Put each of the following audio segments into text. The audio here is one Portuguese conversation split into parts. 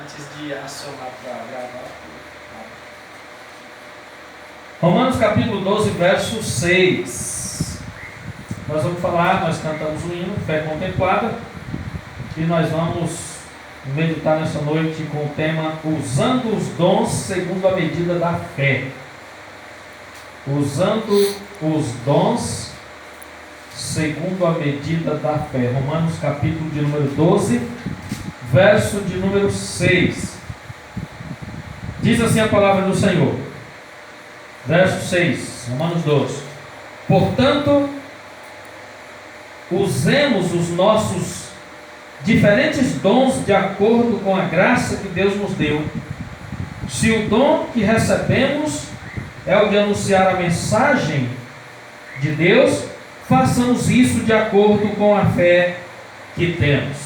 antes de acionar para gravar. Romanos capítulo 12, verso 6. Nós vamos falar, nós cantamos o hino, Fé Contemplada, e nós vamos meditar nessa noite com o tema Usando os dons segundo a medida da fé. Usando os dons segundo a medida da fé. Romanos capítulo de número 12, verso de número 6. Diz assim a palavra do Senhor. Verso 6, Romanos 12. Portanto, usemos os nossos diferentes dons de acordo com a graça que Deus nos deu. Se o dom que recebemos é o de anunciar a mensagem de Deus, façamos isso de acordo com a fé que temos.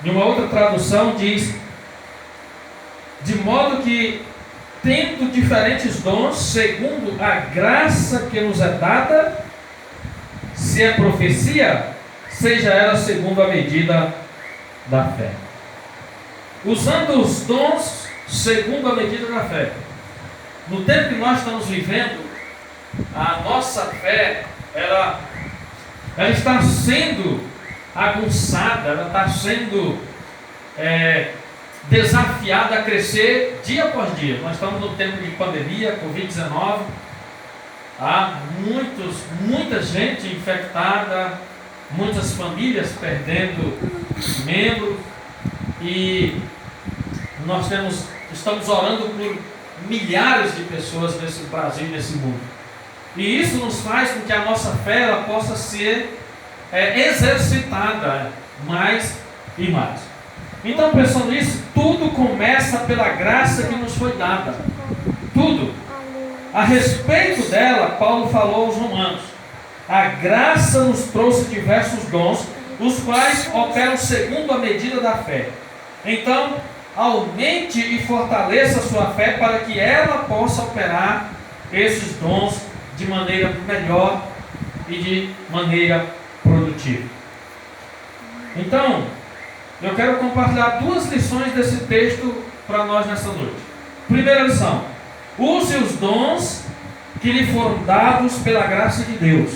Em uma outra tradução diz: de modo que, tendo diferentes dons, segundo a graça que nos é dada, se é profecia, seja ela segundo a medida da fé. Usando os dons segundo a medida da fé. No tempo que nós estamos vivendo, a nossa fé, ela está sendo aguçada, ela está sendo desafiada a crescer dia após dia. Nós estamos no tempo de pandemia, Covid-19. Há muita gente infectada, muitas famílias perdendo membros, e nós estamos orando por milhares de pessoas nesse Brasil, nesse mundo. E isso nos faz com que a nossa fé ela possa ser exercitada mais e mais. Então, pensando nisso, tudo começa pela graça que nos foi dada. Tudo. A respeito dela, Paulo falou aos Romanos: a graça nos trouxe diversos dons, os quais operam segundo a medida da fé. Então, aumente e fortaleça a sua fé para que ela possa operar esses dons de maneira melhor e de maneira produtiva. Então, eu quero compartilhar duas lições desse texto para nós nessa noite. Primeira lição: use os dons que lhe foram dados pela graça de Deus.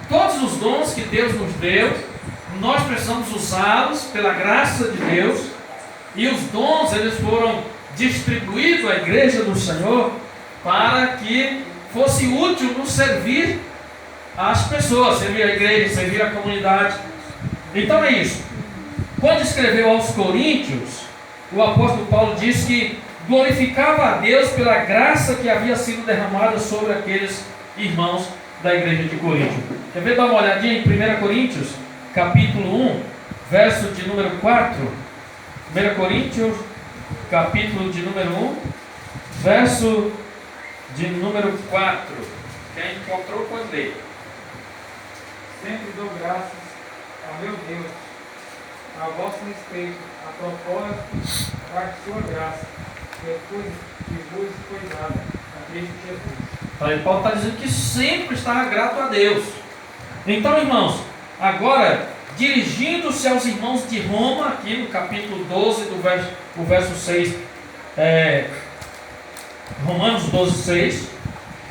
Todos os dons que Deus nos deu, nós precisamos usá-los pela graça de Deus. E os dons, eles foram distribuídos à igreja do Senhor para que fosse útil nos servir às pessoas, servir a igreja, servir a comunidade. Então é isso. Quando escreveu aos Coríntios, o apóstolo Paulo disse que glorificava a Deus pela graça que havia sido derramada sobre aqueles irmãos da igreja de Corinto. Quer ver, dar uma olhadinha em 1 Coríntios, capítulo 1, verso de número 4. 1 Coríntios, capítulo de número 1, verso de número 4. Quem encontrou, pode ler. Sempre dou graças a meu Deus, a vosso respeito, a propósito da sua graça, que vos foi dada a Cristo Jesus. Aí Paulo está dizendo que sempre está grato a Deus. Então, irmãos, agora, dirigindo-se aos irmãos de Roma, aqui no capítulo 12, do verso 6, Romanos 12, 6,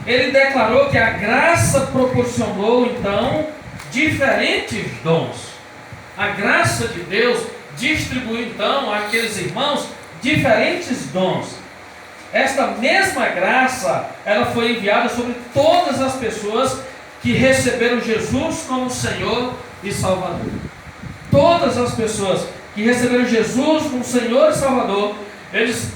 ele declarou que a graça proporcionou, então, diferentes dons. A graça de Deus distribuiu, então, àqueles irmãos diferentes dons. Esta mesma graça, ela foi enviada sobre todas as pessoas que receberam Jesus como Senhor e Salvador. Todas as pessoas que receberam Jesus como Senhor e Salvador, eles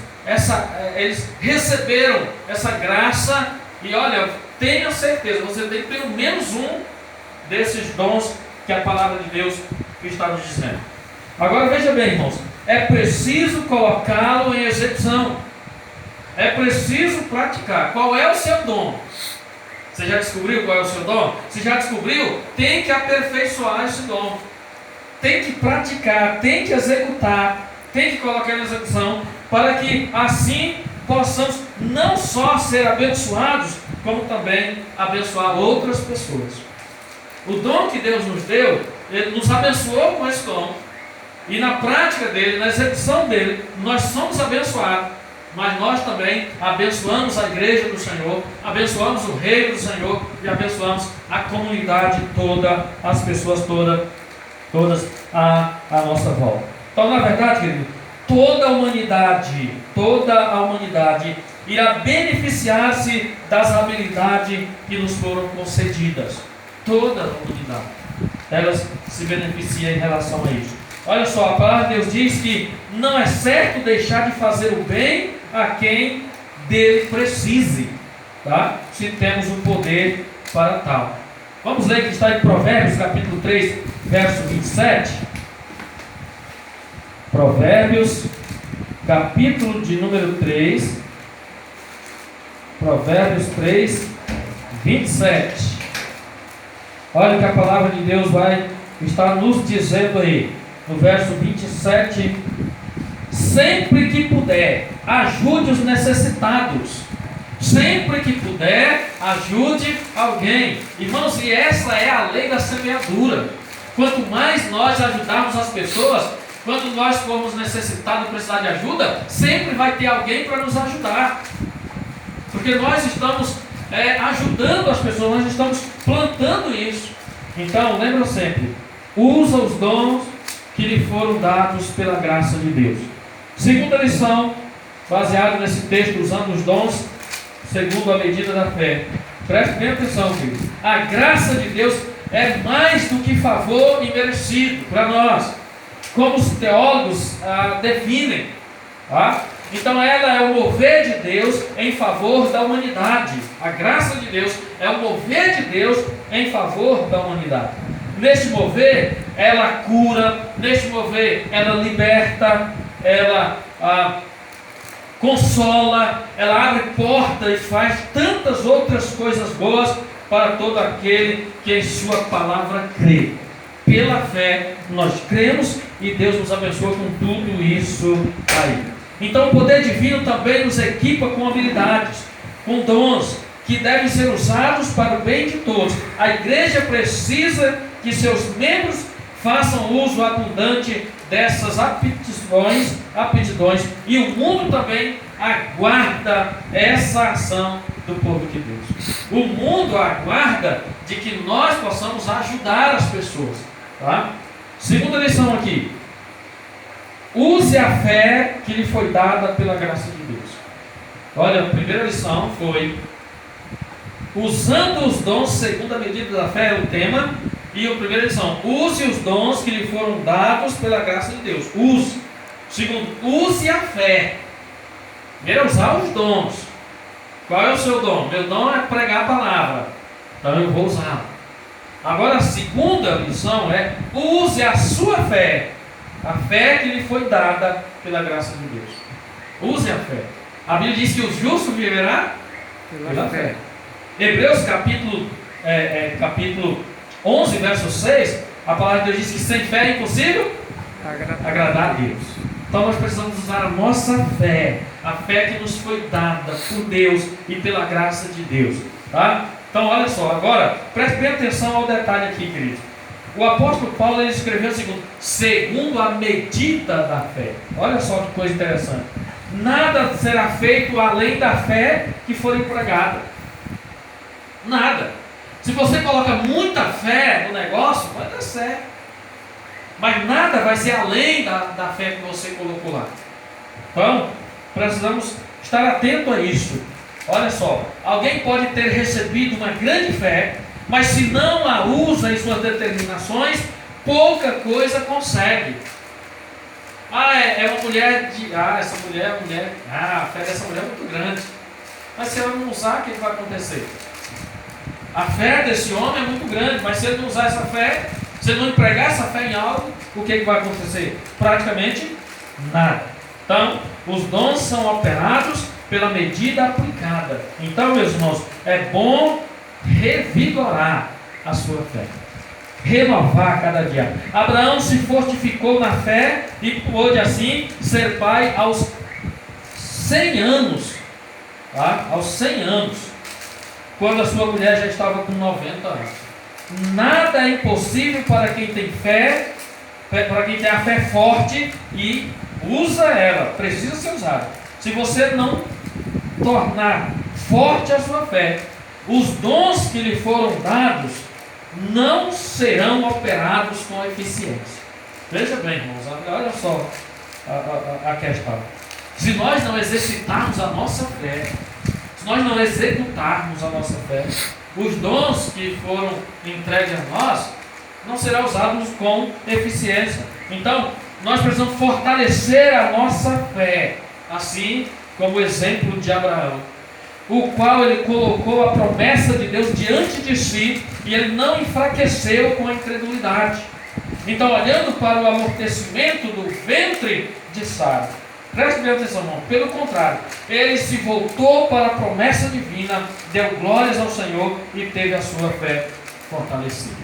receberam essa graça. E olha, tenha certeza, você tem pelo menos um desses dons que a palavra de Deus está nos dizendo. Agora veja bem, irmãos, é preciso colocá-lo em execução. É preciso praticar. Qual é o seu dom? Você já descobriu qual é o seu dom? Se já descobriu, tem que aperfeiçoar esse dom. Tem que praticar, tem que executar, tem que colocar em execução, para que assim possamos não só ser abençoados, como também abençoar outras pessoas. O dom que Deus nos deu, Ele nos abençoou com esse dom. E na prática dele, na execução dele, nós somos abençoados, mas nós também abençoamos a igreja do Senhor, abençoamos o reino do Senhor e abençoamos a comunidade toda, as pessoas todas à nossa volta. Então, na verdade, querido, toda a humanidade irá beneficiar-se das habilidades que nos foram concedidas. Toda a humanidade, elas se beneficiam em relação a isso. Olha só, a palavra de Deus diz que não é certo deixar de fazer o bem a quem dele precise, tá? Se temos o poder para tal. Vamos ler que está em Provérbios, capítulo 3, verso 27. Provérbios, capítulo de número 3, Provérbios 3, 27. Olha o que a palavra de Deus vai estar nos dizendo aí, no verso 27. Sempre que puder, ajude os necessitados. Sempre que puder, ajude alguém. Irmãos, e essa é a lei da semeadura. Quanto mais nós ajudarmos as pessoas, quando nós formos necessitados e precisar de ajuda, sempre vai ter alguém para nos ajudar. Porque nós estamos ajudando as pessoas, nós estamos plantando isso. Então, lembra sempre, usa os dons que lhe foram dados pela graça de Deus. Segunda lição, baseado nesse texto, usando os dons segundo a medida da fé. Preste bem atenção, filho. A graça de Deus é mais do que favor imerecido para nós, como os teólogos definem. Tá? Então ela é o mover de Deus em favor da humanidade. A graça de Deus é o mover de Deus em favor da humanidade. Neste mover, ela cura, neste mover, ela liberta, ela consola, ela abre portas e faz tantas outras coisas boas para todo aquele que em sua palavra crê. Pela fé, nós cremos e Deus nos abençoa com tudo isso aí. Então o poder divino também nos equipa com habilidades, com dons que devem ser usados para o bem de todos. A igreja precisa que seus membros façam uso abundante dessas aptidões, e o mundo também aguarda essa ação do povo de Deus. O mundo aguarda de que nós possamos ajudar as pessoas. Tá? Segunda lição aqui. Use a fé que lhe foi dada pela graça de Deus. Olha, a primeira lição foi usando os dons segundo a medida da fé, é o tema. E a primeira lição, use os dons que lhe foram dados pela graça de Deus. Use. Segundo, use a fé. Primeiro, usar os dons. Qual é o seu dom? Meu dom é pregar a palavra. Então eu vou usá-la. Agora a segunda lição é use a sua fé. A fé que lhe foi dada pela graça de Deus. Use a fé. A Bíblia diz que o justo viverá pela fé. Hebreus capítulo 11, verso 6, a palavra de Deus diz que sem fé é impossível agradar a Deus. Então nós precisamos usar a nossa fé, a fé que nos foi dada por Deus e pela graça de Deus. Tá? Então olha só, agora preste bem atenção ao detalhe aqui, querido. O apóstolo Paulo ele escreveu segundo a medida da fé. Olha só que coisa interessante. Nada será feito além da fé que for empregada. Nada. Se você coloca muita fé no negócio, vai dar certo. Mas nada vai ser além da fé que você colocou lá. Então, precisamos estar atento a isso. Olha só, alguém pode ter recebido uma grande fé, mas se não a usa em suas determinações, pouca coisa consegue. É uma mulher de... essa mulher é mulher... a fé dessa mulher é muito grande. Mas se ela não usar, o que vai acontecer? A fé desse homem é muito grande, mas se ele não usar essa fé, se ele não empregar essa fé em algo, o que vai acontecer? Praticamente nada. Então, os dons são operados pela medida aplicada. Então, meus irmãos, é bom revigorar a sua fé, renovar cada dia. Abraão se fortificou na fé e pôde assim ser pai aos 100 anos. Tá? Aos 100 anos, quando a sua mulher já estava com 90 anos. Nada é impossível para quem tem fé, para quem tem a fé forte e usa ela, precisa ser usada. Se você não tornar forte a sua fé, os dons que lhe foram dados não serão operados com eficiência. Veja bem, irmãos, olha só a questão. Se nós não exercitarmos a nossa fé, se nós não executarmos a nossa fé, os dons que foram entregues a nós não serão usados com eficiência. Então, nós precisamos fortalecer a nossa fé, assim como o exemplo de Abraão, o qual ele colocou a promessa de Deus diante de si e ele não enfraqueceu com a incredulidade. Então, olhando para o amortecimento do ventre de Sara, preste bem atenção, irmão, pelo contrário, ele se voltou para a promessa divina, deu glórias ao Senhor e teve a sua fé fortalecida.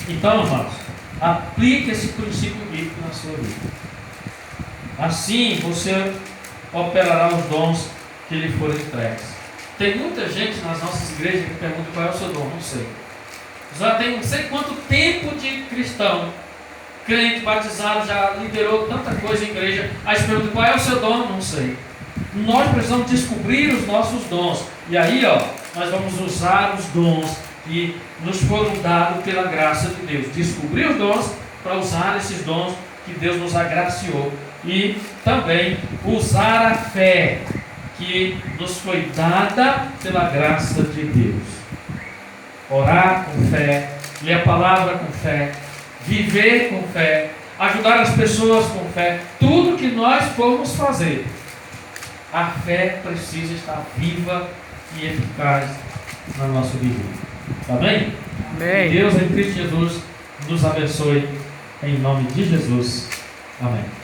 Então, irmãos, aplique esse princípio bíblico na sua vida. Assim você operará os dons que lhe foram entregues. Tem muita gente nas nossas igrejas que pergunta qual é o seu dom, não sei. Já tem não sei quanto tempo de cristão, crente, batizado, já liderou tanta coisa em igreja, aí se pergunta qual é o seu dom, não sei. Nós precisamos descobrir os nossos dons, e aí nós vamos usar os dons que nos foram dados pela graça de Deus. Descobrir os dons para usar esses dons que Deus nos agraciou, e também usar a fé que nos foi dada pela graça de Deus. Orar com fé, ler a palavra com fé, viver com fé, ajudar as pessoas com fé. Tudo que nós formos fazer, a fé precisa estar viva e eficaz na nossa vida. Amém? Amém. Que Deus em Cristo Jesus nos abençoe, em nome de Jesus. Amém.